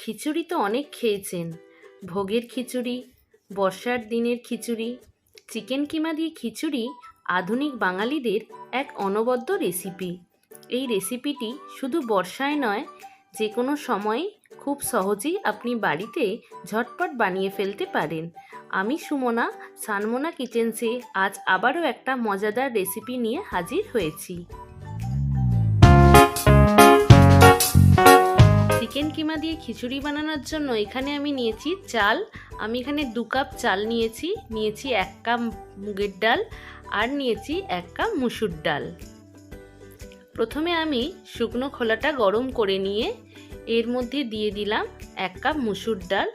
খিচুড়ি তো অনেক খেয়েছেন। ভোগের খিচুড়ি, বর্ষার দিনের খিচুড়ি, চিকেন কিমা দিয়ে খিচুড়ি আধুনিক বাঙালিদের এক অনবদ্য রেসিপি। এই রেসিপিটি শুধু বর্ষায় নয়, যে কোনো সময় খুব সহজেই আপনি বাড়িতে ঝটপট বানিয়ে ফেলতে পারেন। আমি সুমনা, শানমোনা কিচেন্সে আজ আবারও একটা মজাদার রেসিপি নিয়ে হাজির হয়েছি। চিকেন কিমা দিয়ে খিচুড়ি বানানোর জন্য এখানে আমি নিয়েছি চাল। আমি এখানে 2 কাপ চাল নিয়েছি, 1 কাপ মুগের ডাল আর নিয়েছি 1 কাপ মুসুর ডাল। প্রথমে আমি শুকনো খোলাটা গরম করে নিয়ে এর মধ্যে দিয়ে দিলাম 1 কাপ মুসুর ডাল।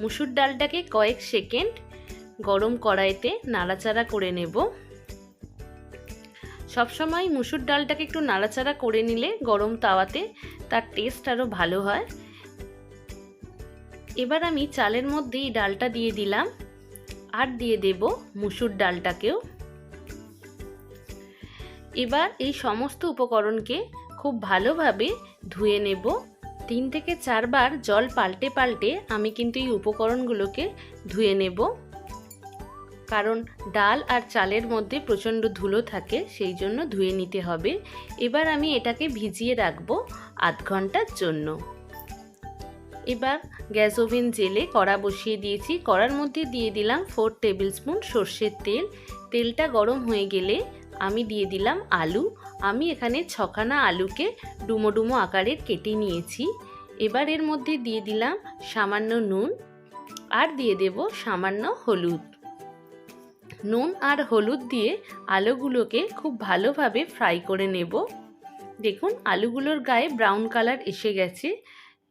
মুসুর ডালটাকে কয়েক সেকেন্ড গরম কড়াইতে নাড়াচাড়া করে নেব। সবসময় মুসুর ডালটাকে একটু নাড়াচাড়া করে নিলে গরম তাওয়াতে তার টেস্ট আরও ভালো হয়। এবার আমি চালের মধ্যে এই ডালটা দিয়ে দিলাম আর দিয়ে দেব মুসুর ডালটাকেও। এবার এই সমস্ত উপকরণকে খুব ভালোভাবে ধুয়ে নেব। 3 থেকে 4 বার জল পাল্টে পাল্টে আমি কিন্তু এই উপকরণগুলোকে ধুয়ে নেব, কারণ ডাল আর চালের মধ্যে প্রচণ্ড ধুলো থাকে, সেই জন্য ধুয়ে নিতে হবে। এবার আমি এটাকে ভিজিয়ে রাখবো আধ ঘন্টার জন্য। এবার গ্যাস ওভেন জেলে কড়া বসিয়ে দিয়েছি। কড়ার মধ্যে দিয়ে দিলাম 4 টেবিল স্পুন সর্ষের তেল। তেলটা গরম হয়ে গেলে আমি দিয়ে দিলাম আলু। আমি এখানে 6খানা আলুকে ডুমো ডুমো আকারের কেটে নিয়েছি। এবার এর মধ্যে দিয়ে দিলাম সামান্য নুন আর দিয়ে দেব সামান্য হলুদ। নুন আর হলুদ দিয়ে আলুগুলোকে খুব ভালোভাবে ফ্রাই করে নেব। দেখুন আলুগুলোর গায়ে ব্রাউন কালার এসে গেছে,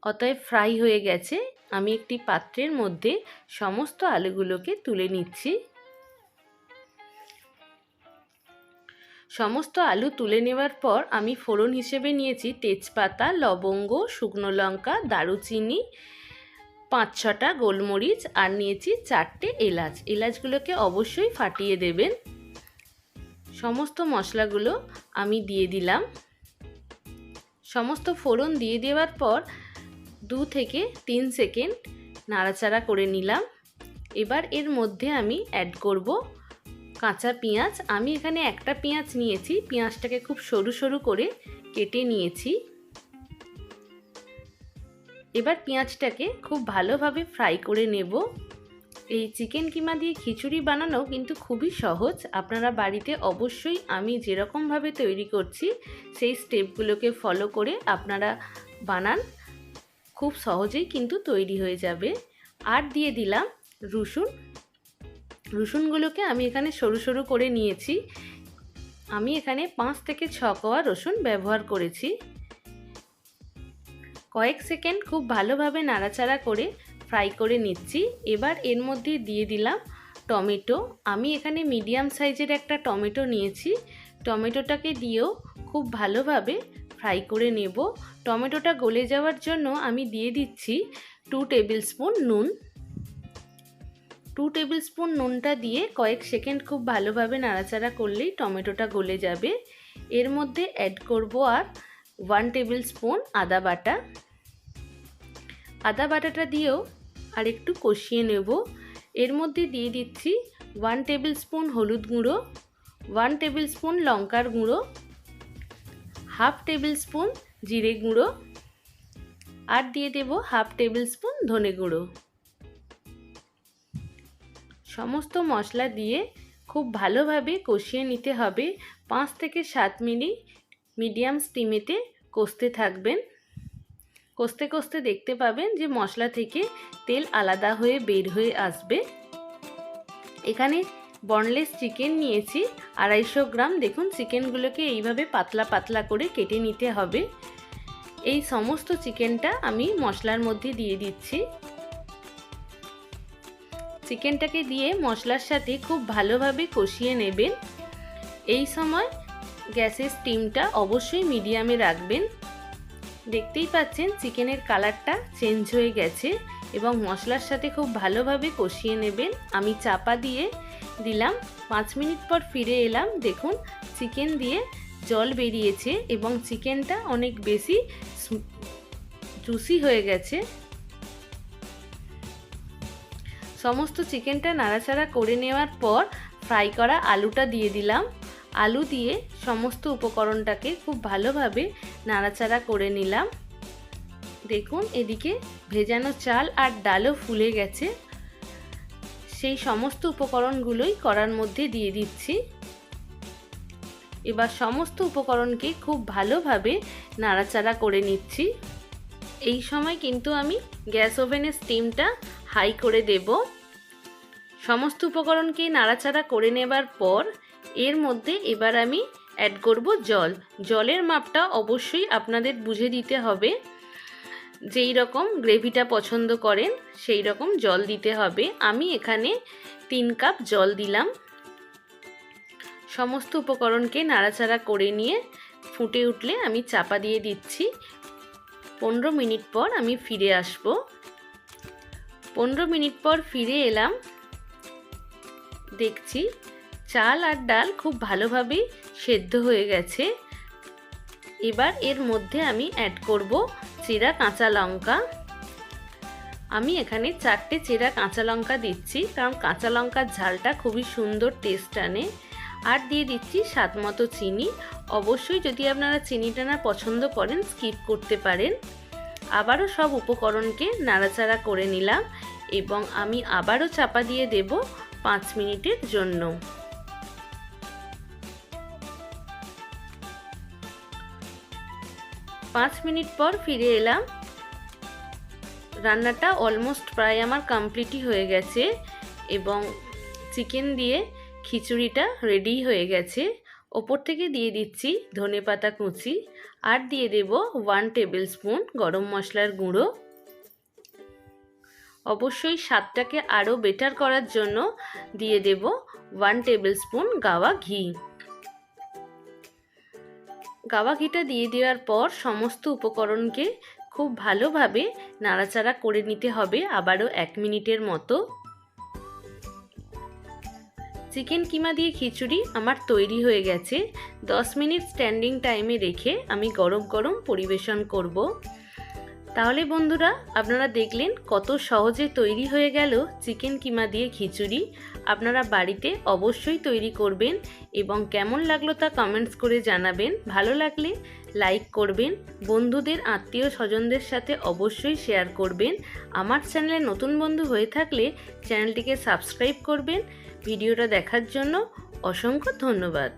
অতএব ফ্রাই হয়ে গেছে। আমি একটি পাত্রের মধ্যে সমস্ত আলুগুলোকে তুলে নিচ্ছি। সমস্ত আলু তুলে নেওয়ার পর আমি ফোড়ন হিসেবে নিয়েছি তেজপাতা, লবঙ্গ, শুকনো লঙ্কা, দারুচিনি, 5-6টা গোলমরিচ আর নিয়েছি 4টে এলাচ। এলাচগুলোকে অবশ্যই ফাটিয়ে দেবেন। সমস্ত মশলাগুলো আমি দিয়ে দিলাম। সমস্ত ফোড়ন দিয়ে দেওয়ার পর 2 থেকে 3 সেকেন্ড নাড়াচাড়া করে নিলাম। এবার এর মধ্যে আমি অ্যাড করব কাঁচা পেঁয়াজ। আমি এখানে একটা পেঁয়াজ নিয়েছি, পেঁয়াজটাকে খুব সরু সরু করে কেটে নিয়েছি। এবার পেঁয়াজটাকে খুব ভালোভাবে ফ্রাই করে নেব। এই চিকেন কিমা দিয়ে খিচুড়ি বানানো কিন্তু খুবই সহজ। আপনারা বাড়িতে অবশ্যই আমি যেরকমভাবে তৈরি করছি সেই স্টেপগুলোকে ফলো করে আপনারা বানান, খুব সহজেই কিন্তু তৈরি হয়ে যাবে। আর দিয়ে দিলাম রসুন। রসুনগুলোকে আমি এখানে সরু সরু করে নিয়েছি। আমি এখানে 5 থেকে 6 কোয়া রসুন ব্যবহার করেছি। কয়েক সেকেন্ড খুব ভালোভাবে নাড়াচাড়া করে ফ্রাই করে নিচ্ছি। এবার এর মধ্যে দিয়ে দিলাম টমেটো। আমি এখানে মিডিয়াম সাইজের একটা টমেটো নিয়েছি। টমেটোটাকে দিয়েও খুব ভালোভাবে ফ্রাই করে নেব। টমেটোটা গলে যাওয়ার জন্য আমি দিয়ে দিচ্ছি 2 টেবিল স্পুন নুন। 2 টেবিল স্পুন নুনটা দিয়ে কয়েক সেকেন্ড খুব ভালোভাবে নাড়াচাড়া করলেই টমেটোটা গলে যাবে। এর মধ্যে অ্যাড করব আর 1 টেবিল স্পুন আদা বাটা। আদা বাটাটা দিয়েও আর একটু কষিয়ে নেব। এর মধ্যে দিয়ে দিচ্ছি 1 টেবিল স্পুন হলুদ গুঁড়ো, 1 টেবিল স্পুন লঙ্কার গুঁড়ো, 1/2 টেবিল স্পুন জিরে গুঁড়ো আর দিয়ে দেব 1/2 টেবিল স্পুন ধনে গুঁড়ো। সমস্ত মশলা দিয়ে খুব ভালোভাবে কষিয়ে নিতে হবে। 5 থেকে 7 মিনিট মিডিয়াম স্টিমেতে কষতে থাকবেন। কষতে কষতে দেখতে পাবেন যে মশলা থেকে তেল আলাদা হয়ে বের হয়ে আসবে। এখানে বনলেস চিকেন নিয়েছি 250 গ্রাম। দেখুন চিকেনগুলোকে এইভাবে পাতলা পাতলা করে কেটে নিতে হবে। এই সমস্ত চিকেনটা আমি মশলার মধ্যে দিয়ে দিচ্ছি। চিকেনটাকে দিয়ে মশলার সাথে খুব ভালোভাবে কষিয়ে নেবেন। এই সময় গ্যাসের স্টিমটা অবশ্যই মিডিয়ামে রাখবেন। দেখতেই পাচ্ছেন চিকেনের কালারটা চেঞ্জ হয়ে গেছে এবং মশলার সাথে খুব ভালোভাবে কষিয়ে নেবেন। আমি চাপা দিয়ে দিলাম। 5 মিনিট পর ফিরে এলাম। দেখুন চিকেন দিয়ে জল বেরিয়েছে এবং চিকেনটা অনেক বেশি জুসি হয়ে গেছে। সমস্ত চিকেনটা নাড়াচাড়া করে নেওয়ার পর ফ্রাই করা আলুটা দিয়ে দিলাম। আলু দিয়ে সমস্ত উপকরণটাকে খুব ভালোভাবে নাড়াচাড়া করে নিলাম। দেখুন এদিকে ভেজানো চাল আর ডালও ফুলে গেছে। সেই সমস্ত উপকরণগুলোই কড়ার মধ্যে দিয়ে দিচ্ছি। এবার সমস্ত উপকরণকে খুব ভালোভাবে নাড়াচাড়া করে নিচ্ছি। এই সময় কিন্তু আমি গ্যাস ওভেনের স্টিমটা হাই করে দেব। সমস্ত উপকরণকে নাড়াচাড়া করে নেবার পর এর মধ্যে এবার আমি অ্যাড করব জল। জলের মাপটা অবশ্যই আপনাদের বুঝে দিতে হবে। যেই রকম গ্রেভিটা পছন্দ করেন সেই রকম জল দিতে হবে। আমি এখানে 3 কাপ জল দিলাম। সমস্ত উপকরণকে নাড়াচাড়া করে নিয়ে ফুটে উঠলে আমি চাপা দিয়ে দিচ্ছি। 15 মিনিট পর আমি ফিরে আসব। 15 মিনিট পর ফিরে এলাম। দেখছি চাল আর ডাল খুব ভালোভাবে সেদ্ধ হয়ে গেছে। এবার এর মধ্যে আমি অ্যাড করব চেরা কাঁচা লঙ্কা। আমি এখানে 4টে চেরা কাঁচা লঙ্কা দিচ্ছি, কারণ কাঁচা লঙ্কার ঝালটা খুবই সুন্দর টেস্ট আনে। আর দিয়ে দিচ্ছি স্বাদ মতো চিনি। অবশ্যই যদি আপনারা চিনিটা না পছন্দ করেন স্কিপ করতে পারেন। আবারও সব উপকরণকে নাড়াচাড়া করে নিলাম এবং আমি আবারও চাপা দিয়ে দেব 5 মিনিটের জন্য। 5 মিনিট পর ফিরে এলাম। রান্নাটা অলমোস্ট প্রায় আমার কমপ্লিটই হয়ে গেছে এবং চিকেন দিয়ে খিচুড়িটা রেডি হয়ে গেছে। ওপর থেকে দিয়ে দিচ্ছি ধনেপাতা কুচি আর দিয়ে দেব 1 টেবিল স্পুন গরম মশলার গুঁড়ো। অবশ্যই স্বাদটাকে আরও বেটার করার জন্য দিয়ে দেব 1 টেবিল স্পুন গাওয়া ঘি। গাওয়া ঘিটা দিয়ে দেওয়ার পর সমস্ত উপকরণকে খুব ভালোভাবে নাড়াচাড়া করে নিতে হবে আবারও 1 মিনিটের মতো। চিকেন কিমা দিয়ে খিচুড়ি আমার তৈরি হয়ে গেছে। 10 মিনিট স্ট্যান্ডিং টাইমে রেখে আমি গরম গরম পরিবেশন করব। তাহলে বন্ধুরা আপনারা দেখলেন কত সহজে তৈরি হয়ে গেল চিকেন কিমা দিয়ে খিচুড়ি। আপনারা বাড়িতে অবশ্যই তৈরি করবেন এবং কেমন লাগলো তা কমেন্টস করে জানাবেন। ভালো লাগলে লাইক করবেন, বন্ধুদের আত্মীয় স্বজনদের সাথে অবশ্যই শেয়ার করবেন। আমার চ্যানেলে নতুন বন্ধু হয়ে থাকলে চ্যানেলটিকে সাবস্ক্রাইব করবেন। ভিডিওটা দেখার জন্য অসংখ্য ধন্যবাদ।